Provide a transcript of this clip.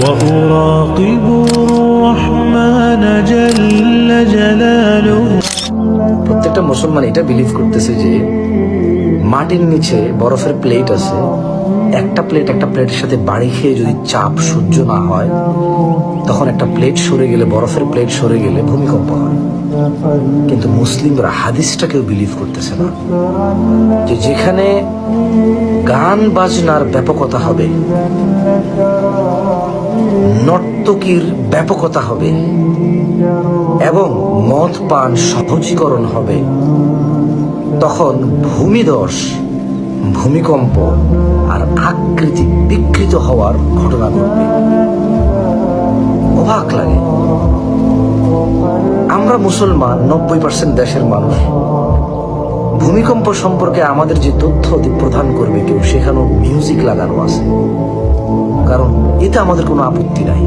وأراقب الرحمن جل جلاله। প্রত্যেকটা মুসলমান এটা বিলিভ করতেছে যে মাটির নিচে বরফের প্লেট আছে, একটা প্লেটের সাথে বাড়ি খেয়ে যদি চাপ সহ্য না হয়, তখন একটা প্লেট সরে গেলে, বরফের প্লেট সরে গেলে ভূমিকম্প হয়। কিন্তু মুসলিমরা হাদিসটাকেও বিলিভ করতেছে না, যে যেখানে গান বাজনার ব্যাপকতা হবে, নর্তকীর ব্যাপকতা হবে এবং মদ পান সহজীকরণ হবে, তখন ভূমিধস, ভূমিকম্প আর আকৃতি বিকৃত হওয়ার ঘটনা ঘটবে। অবাক লাগে। আমরা মুসলমান 90% দেশের মানুষ, ভূমিকম্প সম্পর্কে আমাদের যে তথ্য প্রদান করবে কেউ, সেখানেও মিউজিক লাগানো আছে, কারণ এতে আমাদের কোনো আপত্তি নাই।